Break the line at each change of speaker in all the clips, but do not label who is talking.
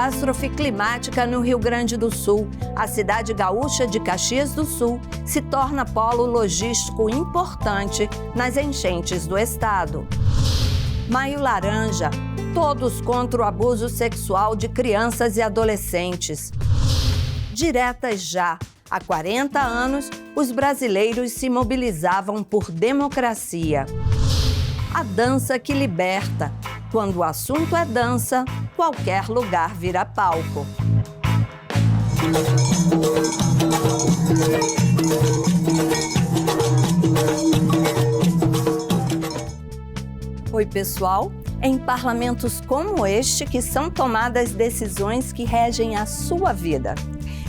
Catástrofe climática no Rio Grande do Sul. A cidade gaúcha de Caxias do Sul se torna polo logístico importante nas enchentes do estado. Maio Laranja. Todos contra o abuso sexual de crianças e adolescentes. Diretas Já. Há 40 anos, os brasileiros se mobilizavam por democracia. A dança que liberta. Quando o assunto é dança, qualquer lugar vira palco. Oi, pessoal! É em parlamentos como este que são tomadas decisões que regem a sua vida.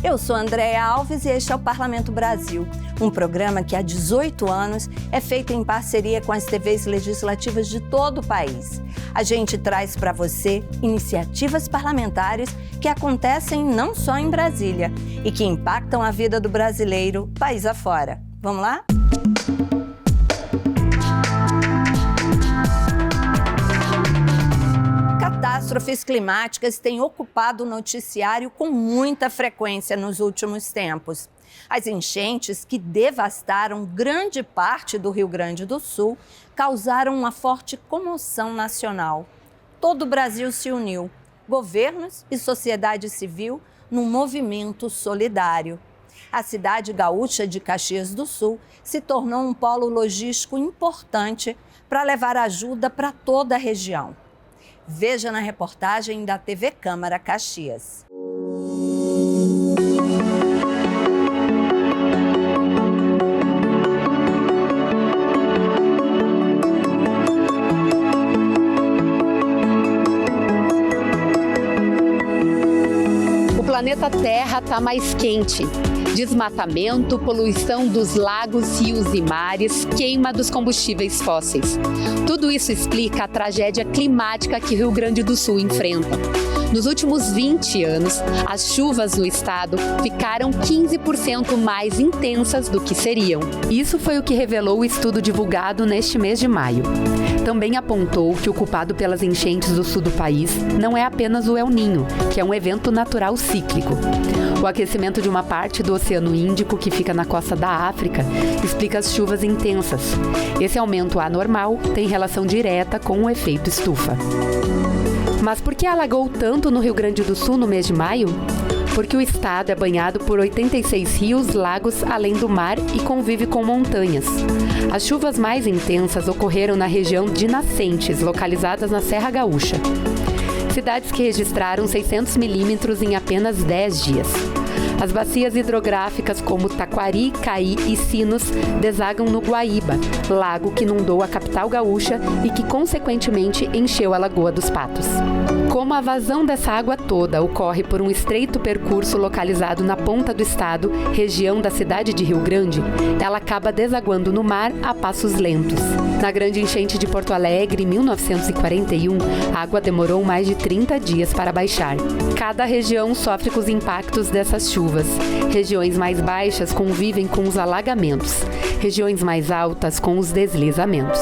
Eu sou Andréia Alves e este é o Parlamento Brasil, um programa que há 18 anos é feito em parceria com as TVs legislativas de todo o país. A gente traz para você iniciativas parlamentares que acontecem não só em Brasília e que impactam a vida do brasileiro país afora. Vamos lá? Catástrofes climáticas têm ocupado o noticiário com muita frequência nos últimos tempos. As enchentes que devastaram grande parte do Rio Grande do Sul causaram uma forte comoção nacional. Todo o Brasil se uniu, governos e sociedade civil, num movimento solidário. A cidade gaúcha de Caxias do Sul se tornou um polo logístico importante para levar ajuda para toda a região. Veja na reportagem da TV Câmara Caxias.
O planeta Terra está mais quente. Desmatamento, poluição dos lagos, rios e mares, queima dos combustíveis fósseis. Tudo isso explica a tragédia climática que Rio Grande do Sul enfrenta. Nos últimos 20 anos, as chuvas no estado ficaram 15% mais intensas do que seriam. Isso foi o que revelou o estudo divulgado neste mês de maio. Também apontou que o culpado pelas enchentes do sul do país não é apenas o El Niño, que é um evento natural cíclico. O aquecimento de uma parte do Oceano Índico, que fica na costa da África, explica as chuvas intensas. Esse aumento anormal tem relação direta com o efeito estufa. Mas por que alagou tanto no Rio Grande do Sul no mês de maio? Porque o estado é banhado por 86 rios, lagos, além do mar e convive com montanhas. As chuvas mais intensas ocorreram na região de Nascentes, localizadas na Serra Gaúcha. Cidades que registraram 600 milímetros em apenas 10 dias. As bacias hidrográficas como Taquari, Caí e Sinos desagam no Guaíba, lago que inundou a capital gaúcha e que, consequentemente, encheu a Lagoa dos Patos. Como a vazão dessa água toda ocorre por um estreito percurso localizado na ponta do estado, região da cidade de Rio Grande, ela acaba desaguando no mar a passos lentos. Na grande enchente de Porto Alegre, em 1941, a água demorou mais de 30 dias para baixar. Cada região sofre com os impactos dessas chuvas. Regiões mais baixas convivem com os alagamentos, regiões mais altas com os deslizamentos.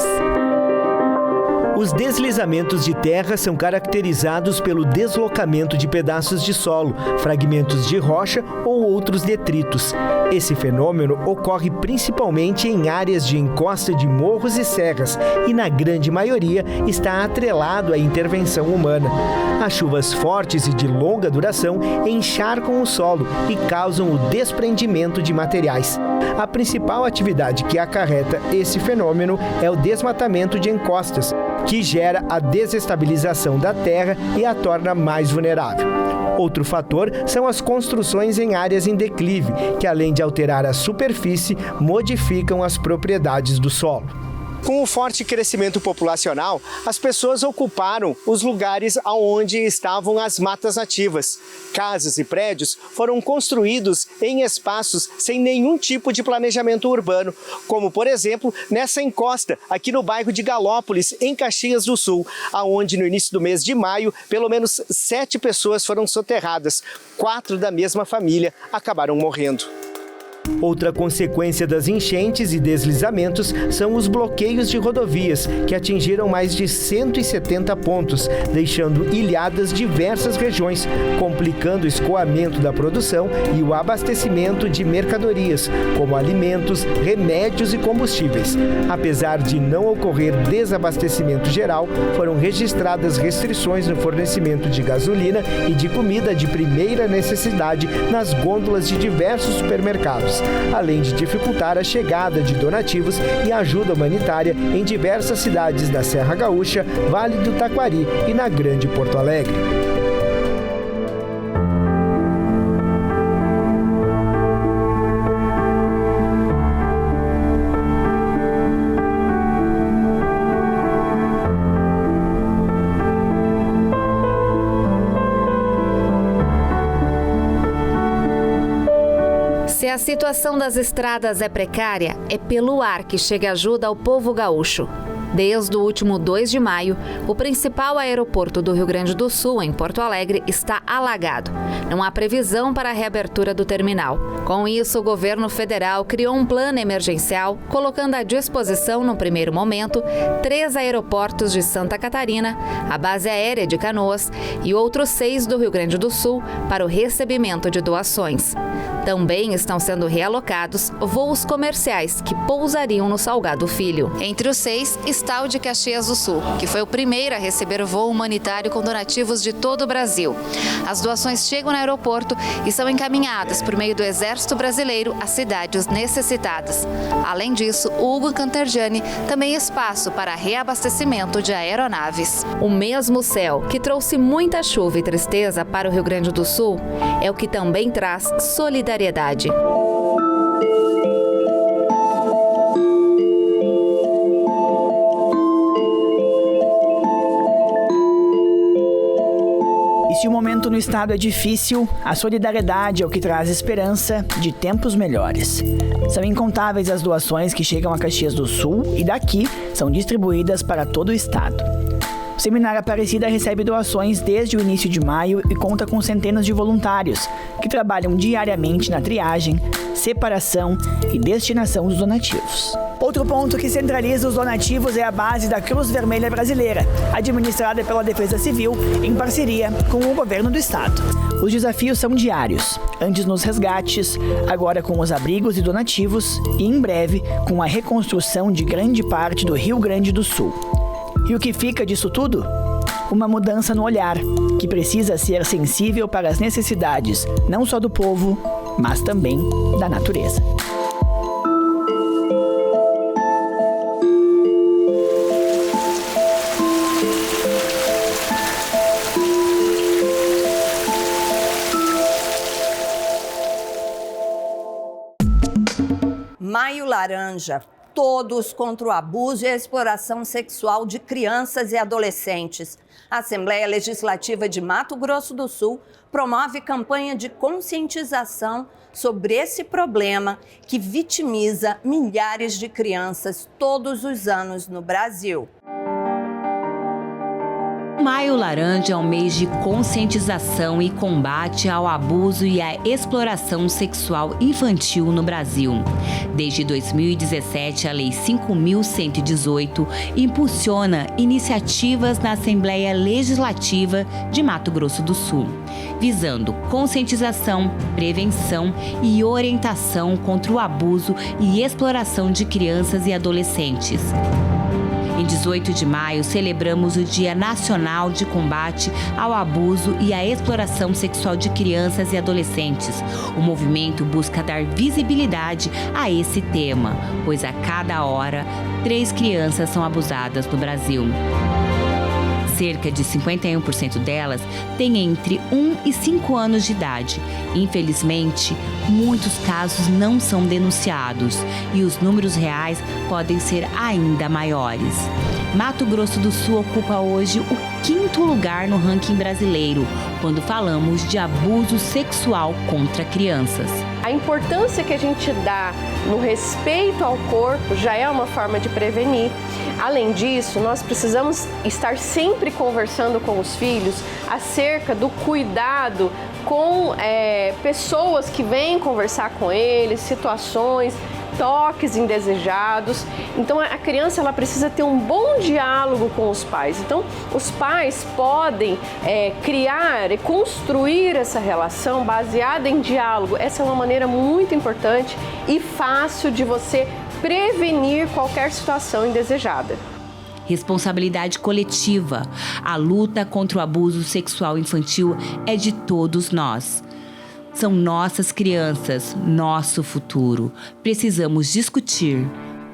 Os deslizamentos de terra são caracterizados pelo deslocamento de pedaços de solo, fragmentos de rocha ou outros detritos. Esse fenômeno ocorre principalmente em áreas de encosta de morros e serras e, na grande maioria, está atrelado à intervenção humana. As chuvas fortes e de longa duração encharcam o solo e causam o desprendimento de materiais. A principal atividade que acarreta esse fenômeno é o desmatamento de encostas, que gera a desestabilização da terra e a torna mais vulnerável. Outro fator são as construções em áreas em declive, que além de alterar a superfície, modificam as propriedades do solo. Com o forte crescimento populacional, as pessoas ocuparam os lugares onde estavam as matas nativas. Casas e prédios foram construídos em espaços sem nenhum tipo de planejamento urbano, como, por exemplo, nessa encosta, aqui no bairro de Galópolis, em Caxias do Sul, onde no início do mês de maio, pelo menos 7 pessoas foram soterradas. 4 da mesma família acabaram morrendo. Outra consequência das enchentes e deslizamentos são os bloqueios de rodovias, que atingiram mais de 170 pontos, deixando ilhadas diversas regiões, complicando o escoamento da produção e o abastecimento de mercadorias, como alimentos, remédios e combustíveis. Apesar de não ocorrer desabastecimento geral, foram registradas restrições no fornecimento de gasolina e de comida de primeira necessidade nas gôndolas de diversos supermercados, além de dificultar a chegada de donativos e ajuda humanitária em diversas cidades da Serra Gaúcha, Vale do Taquari e na Grande Porto Alegre.
Se a situação das estradas é precária, é pelo ar que chega ajuda ao povo gaúcho. Desde o último 2 de maio, o principal aeroporto do Rio Grande do Sul, em Porto Alegre, está alagado. Não há previsão para a reabertura do terminal. Com isso, o governo federal criou um plano emergencial, colocando à disposição, no primeiro momento, 3 aeroportos de Santa Catarina, a base aérea de Canoas e outros 6 do Rio Grande do Sul para o recebimento de doações. Também estão sendo realocados voos comerciais que pousariam no Salgado Filho. Entre os 6 está o de Caxias do Sul, que foi o primeiro a receber voo humanitário com donativos de todo o Brasil. As doações chegam no aeroporto e são encaminhadas por meio do Exército Brasileiro às cidades necessitadas. Além disso, o Hugo Cantargiani também espaço para reabastecimento de aeronaves. O mesmo céu que trouxe muita chuva e tristeza para o Rio Grande do Sul é o que também traz solidariedade.
Se o momento no estado é difícil, a solidariedade é o que traz esperança de tempos melhores. São incontáveis as doações que chegam a Caxias do Sul e daqui são distribuídas para todo o estado. O Seminário Aparecida recebe doações desde o início de maio e conta com centenas de voluntários que trabalham diariamente na triagem, separação e destinação dos donativos. Outro ponto que centraliza os donativos é a base da Cruz Vermelha Brasileira, administrada pela Defesa Civil em parceria com o governo do estado. Os desafios são diários, antes nos resgates, agora com os abrigos e donativos e, em breve, com a reconstrução de grande parte do Rio Grande do Sul. E o que fica disso tudo? Uma mudança no olhar, que precisa ser sensível para as necessidades não só do povo, mas também da natureza.
Maio Laranja. Todos contra o abuso e a exploração sexual de crianças e adolescentes. A Assembleia Legislativa de Mato Grosso do Sul promove campanha de conscientização sobre esse problema que vitimiza milhares de crianças todos os anos no Brasil.
Maio Laranja é um mês de conscientização e combate ao abuso e à exploração sexual infantil no Brasil. Desde 2017, a Lei 5.118 impulsiona iniciativas na Assembleia Legislativa de Mato Grosso do Sul, visando conscientização, prevenção e orientação contra o abuso e exploração de crianças e adolescentes. Em 18 de maio, celebramos o Dia Nacional de Combate ao Abuso e à Exploração Sexual de Crianças e Adolescentes. O movimento busca dar visibilidade a esse tema, pois a cada hora, 3 crianças são abusadas no Brasil. Cerca de 51% delas têm entre 1 e 5 anos de idade. Infelizmente, muitos casos não são denunciados e os números reais podem ser ainda maiores. Mato Grosso do Sul ocupa hoje o 5º lugar no ranking brasileiro, quando falamos de abuso sexual contra crianças.
A importância que a gente dá no respeito ao corpo já é uma forma de prevenir. Além disso, nós precisamos estar sempre conversando com os filhos acerca do cuidado com pessoas que vêm conversar com eles, situações, toques indesejados. Então a criança ela precisa ter um bom diálogo com os pais. Então os pais podem criar e construir essa relação baseada em diálogo. Essa é uma maneira muito importante e fácil de você prevenir qualquer situação indesejada.
Responsabilidade coletiva. A luta contra o abuso sexual infantil é de todos nós. São nossas crianças, nosso futuro. Precisamos discutir,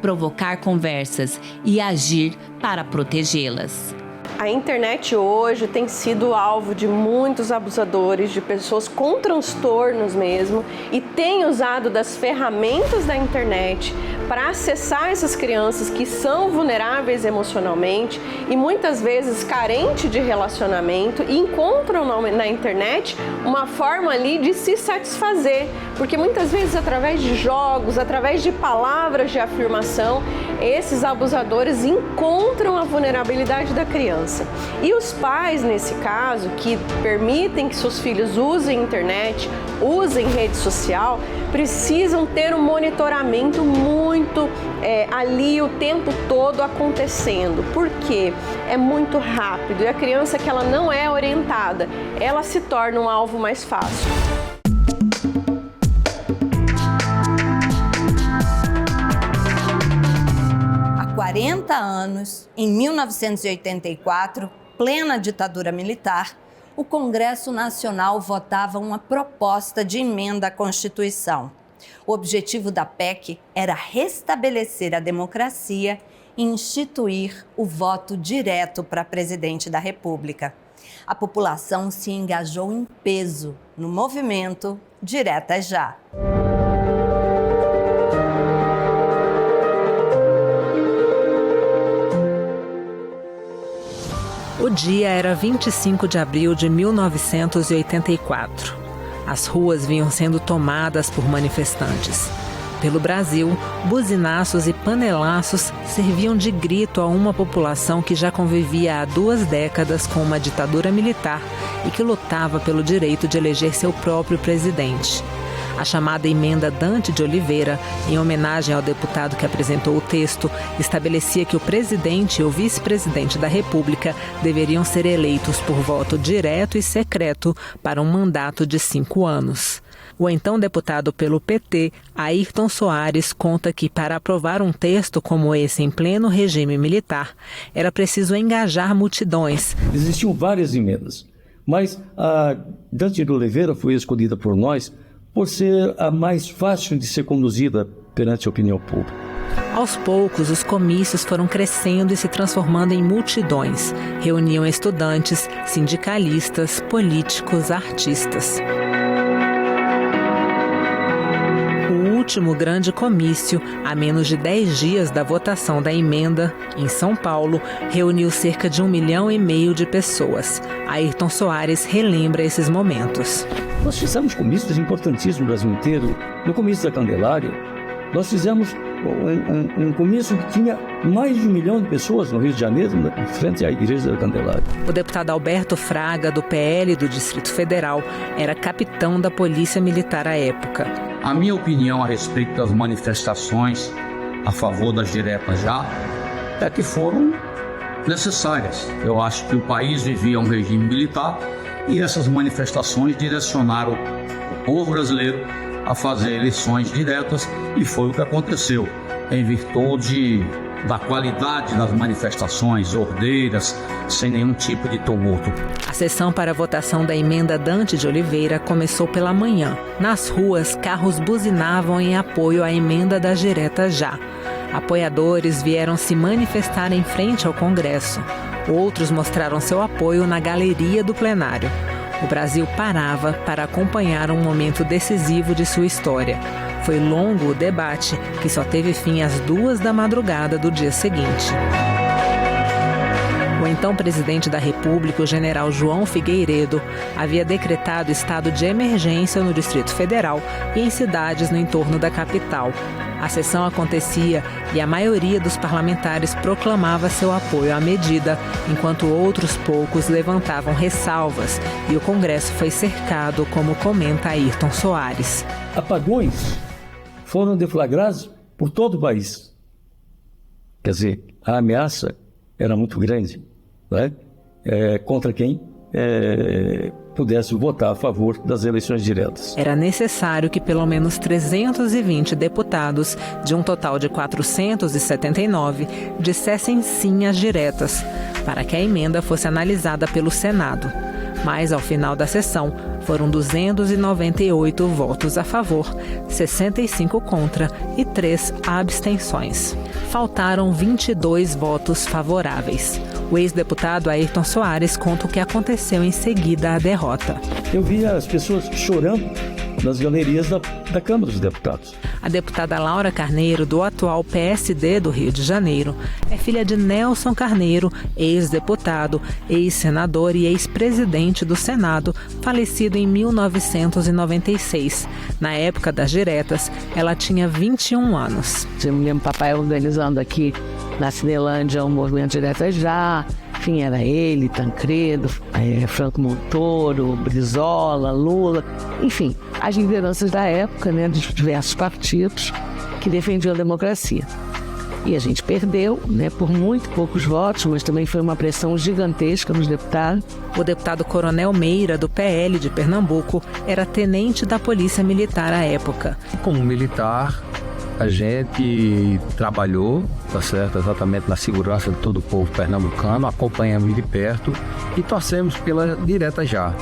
provocar conversas e agir para protegê-las.
A internet hoje tem sido alvo de muitos abusadores, de pessoas com transtornos mesmo, e tem usado das ferramentas da internet para acessar essas crianças que são vulneráveis emocionalmente e muitas vezes carentes de relacionamento e encontram na internet uma forma ali de se satisfazer, porque muitas vezes através de jogos, através de palavras de afirmação, esses abusadores encontram a vulnerabilidade da criança. E os pais, nesse caso, que permitem que seus filhos usem internet, usem rede social, precisam ter um monitoramento muito ali o tempo todo acontecendo. Porque é muito rápido e a criança que ela não é orientada, ela se torna um alvo mais fácil.
Há 40 anos, em 1984, plena ditadura militar, o Congresso Nacional votava uma proposta de emenda à Constituição. O objetivo da PEC era restabelecer a democracia e instituir o voto direto para presidente da República. A população se engajou em peso no movimento Direta Já.
O dia era 25 de abril de 1984. As ruas vinham sendo tomadas por manifestantes. Pelo Brasil, buzinaços e panelaços serviam de grito a uma população que já convivia há 2 décadas com uma ditadura militar e que lutava pelo direito de eleger seu próprio presidente. A chamada emenda Dante de Oliveira, em homenagem ao deputado que apresentou o texto, estabelecia que o presidente e o vice-presidente da República deveriam ser eleitos por voto direto e secreto para um mandato de 5 anos. O então deputado pelo PT, Ayrton Soares, conta que para aprovar um texto como esse em pleno regime militar, era preciso engajar multidões.
Existiam várias emendas, mas a Dante de Oliveira foi escolhida por nós por ser a mais fácil de ser conduzida perante a opinião pública.
Aos poucos, os comícios foram crescendo e se transformando em multidões. Reuniam estudantes, sindicalistas, políticos, artistas. O último grande comício, a menos de 10 dias da votação da emenda, em São Paulo, reuniu cerca de 1,5 milhão de pessoas. Ayrton Soares relembra esses momentos.
Nós fizemos comícios importantíssimos no Brasil inteiro. No comício da Candelária, nós fizemos um comício que tinha mais de 1 milhão de pessoas no Rio de Janeiro, em frente à Igreja da Candelária.
O deputado Alberto Fraga, do PL do Distrito Federal, era capitão da Polícia Militar à época.
A minha opinião a respeito das manifestações a favor das diretas já é que foram necessárias. Eu acho que o país vivia um regime militar e essas manifestações direcionaram o povo brasileiro a fazer eleições diretas e foi o que aconteceu, em virtude da qualidade das manifestações, ordeiras, sem nenhum tipo de tumulto.
A sessão para a votação da emenda Dante de Oliveira começou pela manhã. Nas ruas, carros buzinavam em apoio à emenda das diretas já. Apoiadores vieram se manifestar em frente ao Congresso. Outros mostraram seu apoio na galeria do plenário. O Brasil parava para acompanhar um momento decisivo de sua história. Foi longo o debate, que só teve fim às 2 da madrugada do dia seguinte. O então presidente da República, o general João Figueiredo, havia decretado estado de emergência no Distrito Federal e em cidades no entorno da capital. A sessão acontecia e a maioria dos parlamentares proclamava seu apoio à medida, enquanto outros poucos levantavam ressalvas e o Congresso foi cercado, como comenta Ayrton Soares.
Apagões foram deflagrados por todo o país. Quer dizer, a ameaça era muito grande, né? Contra quem pudesse votar a favor das eleições diretas.
Era necessário que pelo menos 320 deputados, de um total de 479, dissessem sim às diretas, para que a emenda fosse analisada pelo Senado. Mas, ao final da sessão, foram 298 votos a favor, 65 contra e 3 abstenções. Faltaram 22 votos favoráveis. O ex-deputado Ayrton Soares conta o que aconteceu em seguida à derrota.
Eu via as pessoas chorando nas galerias da Câmara dos Deputados.
A deputada Laura Carneiro, do atual PSD do Rio de Janeiro, é filha de Nelson Carneiro, ex-deputado, ex-senador e ex-presidente do Senado, falecido em 1996. Na época das diretas, ela tinha 21 anos.
Eu me lembro papai organizando aqui na Cinelândia um movimento Diretas Já. Enfim, era ele, Tancredo, Franco Montoro, Brizola, Lula, enfim, as lideranças da época, né, de diversos partidos que defendiam a democracia. E a gente perdeu, né, por muito poucos votos, mas também foi uma pressão gigantesca nos deputados.
O deputado Coronel Meira, do PL de Pernambuco, era tenente da Polícia Militar à época.
Como militar, a gente trabalhou, tá certo, exatamente na segurança de todo o povo pernambucano, acompanhamos de perto e torcemos pela Diretas Já.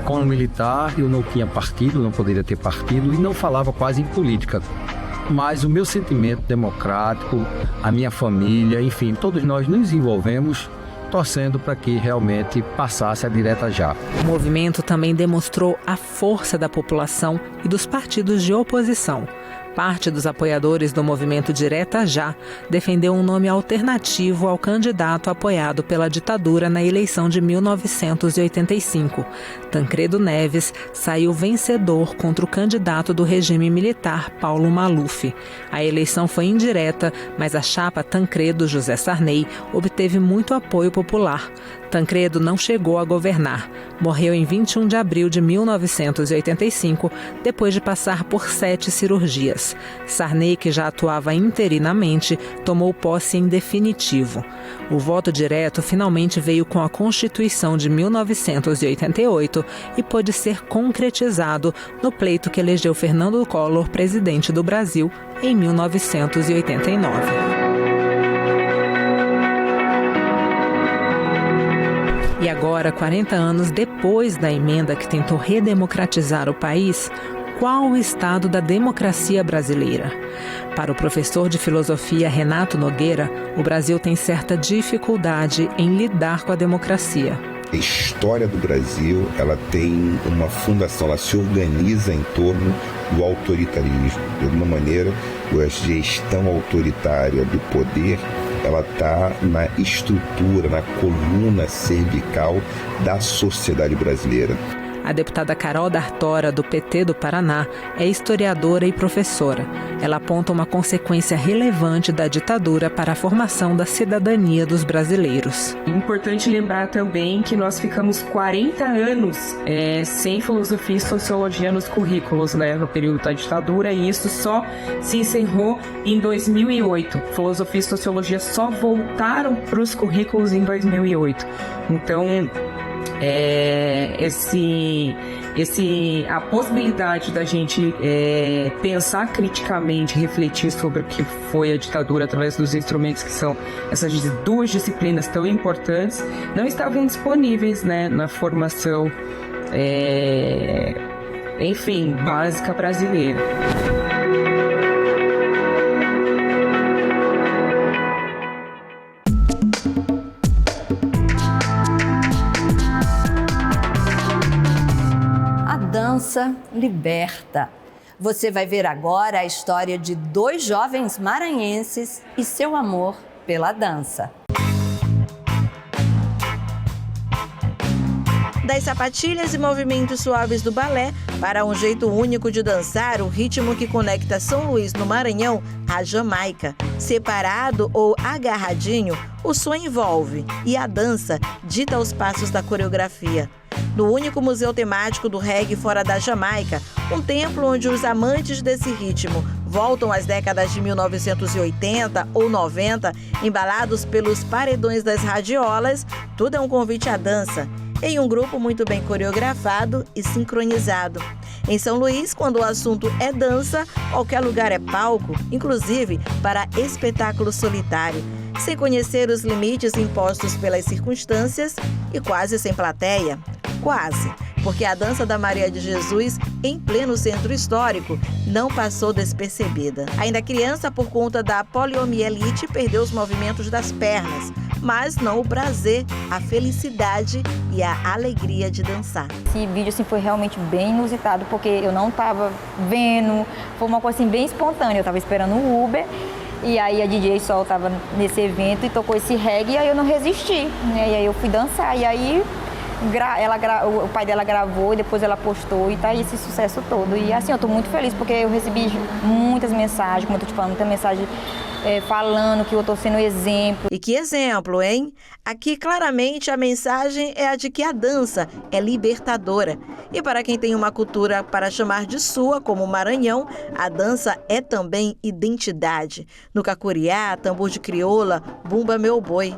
Como militar, eu não tinha partido, não poderia ter partido e não falava quase em política. Mas o meu sentimento democrático, a minha família, enfim, todos nós nos envolvemos torcendo para que realmente passasse a Diretas Já.
O movimento também demonstrou a força da população e dos partidos de oposição. Parte dos apoiadores do movimento Diretas Já defendeu um nome alternativo ao candidato apoiado pela ditadura na eleição de 1985. Tancredo Neves saiu vencedor contra o candidato do regime militar, Paulo Maluf. A eleição foi indireta, mas a chapa Tancredo José Sarney obteve muito apoio popular. Tancredo não chegou a governar. Morreu em 21 de abril de 1985, depois de passar por 7 cirurgias. Sarney, que já atuava interinamente, tomou posse em definitivo. O voto direto finalmente veio com a Constituição de 1988 e pôde ser concretizado no pleito que elegeu Fernando Collor presidente do Brasil em 1989. E agora, 40 anos depois da emenda que tentou redemocratizar o país, qual o estado da democracia brasileira? Para o professor de filosofia Renato Nogueira, o Brasil tem certa dificuldade em lidar com a democracia.
A história do Brasil, ela tem uma fundação, ela se organiza em torno do autoritarismo. De alguma maneira, a gestão autoritária do poder, ela está na estrutura, na coluna cervical da sociedade brasileira.
A deputada Carol D'Artora, do PT do Paraná, é historiadora e professora. Ela aponta uma consequência relevante da ditadura para a formação da cidadania dos brasileiros.
É importante lembrar também que nós ficamos 40 anos sem filosofia e sociologia nos currículos, né, no período da ditadura, e isso só se encerrou em 2008. Filosofia e sociologia só voltaram para os currículos em 2008. Então, a possibilidade da gente pensar criticamente, refletir sobre o que foi a ditadura através dos instrumentos que são essas duas disciplinas tão importantes, não estavam disponíveis, né, na formação, básica brasileira.
Dança liberta. Você vai ver agora a história de 2 jovens maranhenses e seu amor pela dança.
Das sapatilhas e movimentos suaves do balé para um jeito único de dançar o ritmo que conecta São Luís, no Maranhão, à Jamaica. Separado ou agarradinho, o som envolve e a dança dita os passos da coreografia. No único museu temático do reggae fora da Jamaica, um templo onde os amantes desse ritmo voltam às décadas de 1980 ou 90, embalados pelos paredões das radiolas, tudo é um convite à dança, em um grupo muito bem coreografado e sincronizado. Em São Luís, quando o assunto é dança, qualquer lugar é palco, inclusive para espetáculo solitário, sem conhecer os limites impostos pelas circunstâncias e quase sem plateia. Quase, porque a dança da Maria de Jesus, em pleno centro histórico, não passou despercebida. Ainda criança, por conta da poliomielite, perdeu os movimentos das pernas, mas não o prazer, a felicidade e a alegria de dançar.
Esse vídeo foi realmente bem inusitado, porque eu não estava vendo, foi uma coisa bem espontânea, eu estava esperando o Uber. E aí a DJ Sol estava nesse evento e tocou esse reggae, e aí eu não resisti, né? E aí eu fui dançar, e aí o pai dela gravou e depois ela postou e tá aí esse sucesso todo. E assim, eu tô muito feliz porque eu recebi muitas mensagens, como eu tô te falando, muita mensagem falando que eu tô sendo exemplo.
E que exemplo, hein? Aqui claramente a mensagem é a de que a dança é libertadora. E para quem tem uma cultura para chamar de sua, como o Maranhão, a dança é também identidade. No cacuriá, tambor de crioula, bumba meu boi.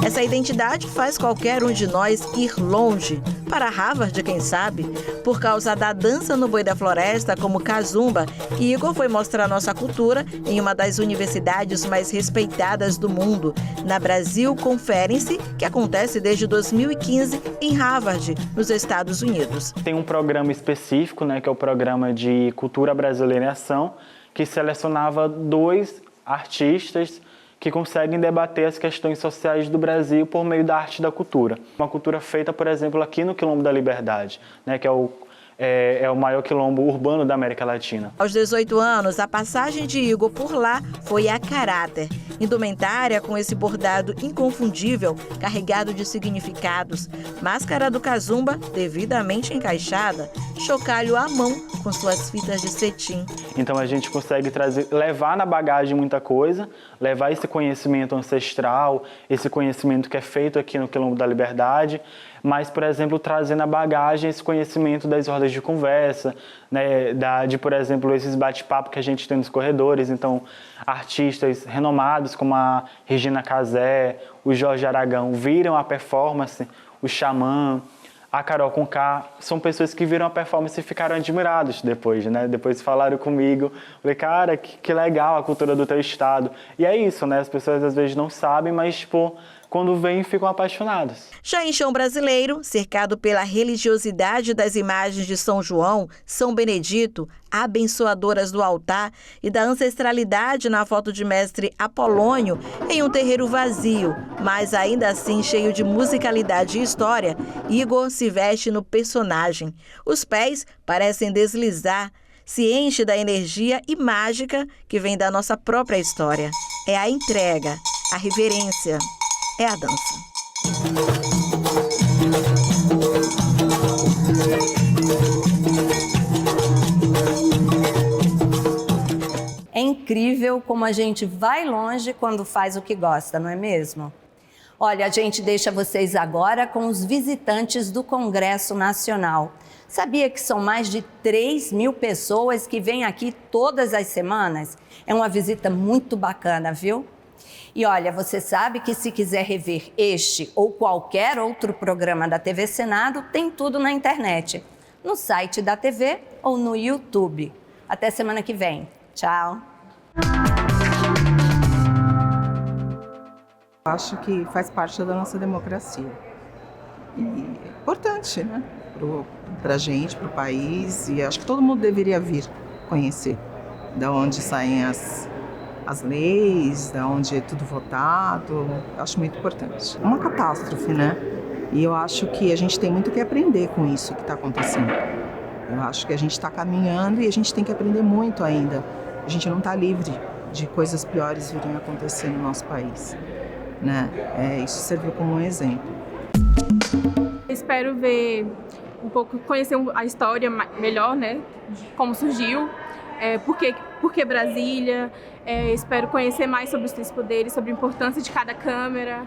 Essa identidade faz qualquer um de nós ir longe, para Harvard, quem sabe, por causa da dança no boi da floresta, como Kazumba, Igor foi mostrar nossa cultura em uma das universidades mais respeitadas do mundo, na Brasil Conference, que acontece desde 2015 em Harvard, nos Estados Unidos.
Tem um programa específico, que é o programa de Cultura Brasileira em Ação, que selecionava 2 artistas que conseguem debater as questões sociais do Brasil por meio da arte e da cultura. Uma cultura feita, por exemplo, aqui no Quilombo da Liberdade, que é o maior quilombo urbano da América Latina.
Aos 18 anos, a passagem de Igor por lá foi a caráter. Indumentária com esse bordado inconfundível, carregado de significados. Máscara do Kazumba, devidamente encaixada. Chocalho à mão, com suas fitas de cetim.
Então a gente consegue levar na bagagem muita coisa, levar esse conhecimento ancestral, esse conhecimento que é feito aqui no Quilombo da Liberdade, mas, por exemplo, trazer na bagagem esse conhecimento das rodas de conversa, de, por exemplo, esses bate-papo que a gente tem nos corredores. Então, artistas renomados como a Regina Casé, o Jorge Aragão, viram a performance, o Xamã, a Carol Conká, são pessoas que viram a performance e ficaram admirados depois, Depois falaram comigo, falei, cara, que legal a cultura do teu estado. E é isso, As pessoas às vezes não sabem, mas, quando vêm, ficam apaixonados.
Já em chão brasileiro, cercado pela religiosidade das imagens de São João, São Benedito, abençoadoras do altar e da ancestralidade na foto de mestre Apolônio, em um terreiro vazio, mas ainda assim cheio de musicalidade e história, Igor se veste no personagem. Os pés parecem deslizar, se enche da energia e mágica que vem da nossa própria história. É a entrega, a reverência. É a dança.
É incrível como a gente vai longe quando faz o que gosta, não é mesmo? Olha, a gente deixa vocês agora com os visitantes do Congresso Nacional. Sabia que são mais de 3.000 pessoas que vêm aqui todas as semanas? É uma visita muito bacana, viu? E olha, você sabe que se quiser rever este ou qualquer outro programa da TV Senado, tem tudo na internet, no site da TV ou no YouTube. Até semana que vem. Tchau!
Acho que faz parte da nossa democracia. E é importante, para a gente, para o país, e acho que todo mundo deveria vir conhecer de onde saem as as leis, da onde é tudo votado. Eu acho muito importante. É uma catástrofe, né? E eu acho que a gente tem muito que aprender com isso que está acontecendo. Eu acho que a gente está caminhando e a gente tem que aprender muito ainda. A gente não está livre de coisas piores virem acontecer no nosso país, né? Isso serviu como um exemplo.
Espero ver conhecer a história melhor, né? Como surgiu, por que Brasília. Espero conhecer mais sobre os três poderes, sobre a importância de cada câmara.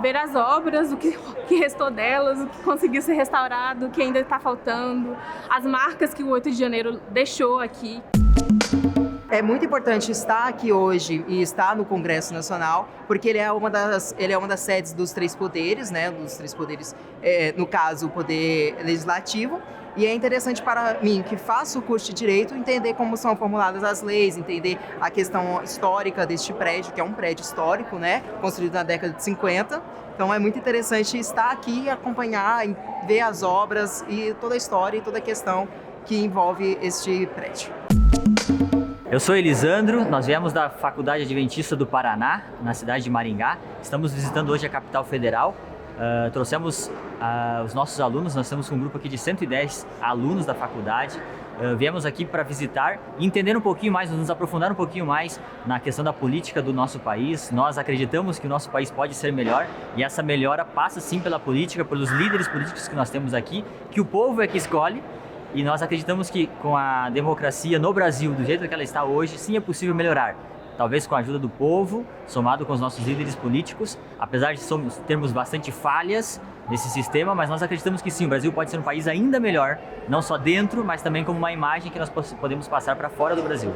Ver as obras, o que restou delas, o que conseguiu ser restaurado, o que ainda está faltando, as marcas que o 8 de janeiro deixou aqui.
É muito importante estar aqui hoje e estar no Congresso Nacional, porque ele é uma das sedes dos três poderes, né? Dos três poderes, no caso, o poder legislativo. E é interessante para mim, que faço o curso de Direito, entender como são formuladas as leis, entender a questão histórica deste prédio, que é um prédio histórico, né? Construído na década de 50. Então é muito interessante estar aqui, acompanhar, ver as obras e toda a história e toda a questão que envolve este prédio.
Eu sou Elisandro, nós viemos da Faculdade Adventista do Paraná, na cidade de Maringá. Estamos visitando hoje a capital federal. Trouxemos os nossos alunos, nós temos um grupo aqui de 110 alunos da faculdade. Viemos aqui para visitar e entender um pouquinho mais, nos aprofundar um pouquinho mais na questão da política do nosso país. Nós acreditamos que o nosso país pode ser melhor e essa melhora passa sim pela política, pelos líderes políticos que nós temos aqui, que o povo é que escolhe. E nós acreditamos que com a democracia no Brasil, do jeito que ela está hoje, sim é possível melhorar. Talvez com a ajuda do povo, somado com os nossos líderes políticos, apesar de termos bastante falhas nesse sistema, mas nós acreditamos que sim, o Brasil pode ser um país ainda melhor, não só dentro, mas também como uma imagem que nós podemos passar para fora do Brasil.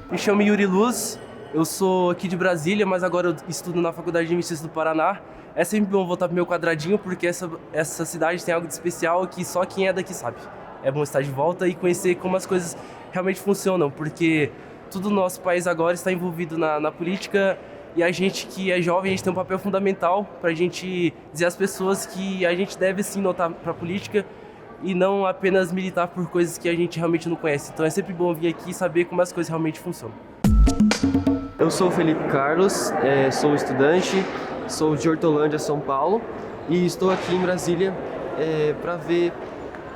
Me chamo Yuri Luz, eu sou aqui de Brasília, mas agora eu estudo na Faculdade de Adventista do Paraná. É sempre bom voltar pro meu quadradinho, porque essa cidade tem algo de especial que só quem é daqui sabe. É bom estar de volta e conhecer como as coisas realmente funcionam, porque tudo no nosso país agora está envolvido na política e a gente que é jovem, a gente tem um papel fundamental para a gente dizer às pessoas que a gente deve sim notar para a política e não apenas militar por coisas que a gente realmente não conhece. Então é sempre bom vir aqui e saber como as coisas realmente funcionam.
Eu sou o Felipe Carlos, sou estudante, sou de Hortolândia, São Paulo, e estou aqui em Brasília para ver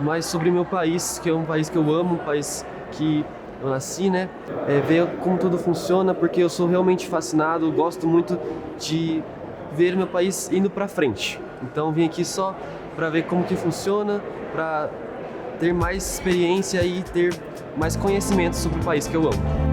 mais sobre meu país, que é um país que eu amo, um país que eu nasci, né? Ver como tudo funciona, porque eu sou realmente fascinado, gosto muito de ver meu país indo para frente. Então vim aqui só para ver como que funciona, para ter mais experiência e ter mais conhecimento sobre o país que eu amo.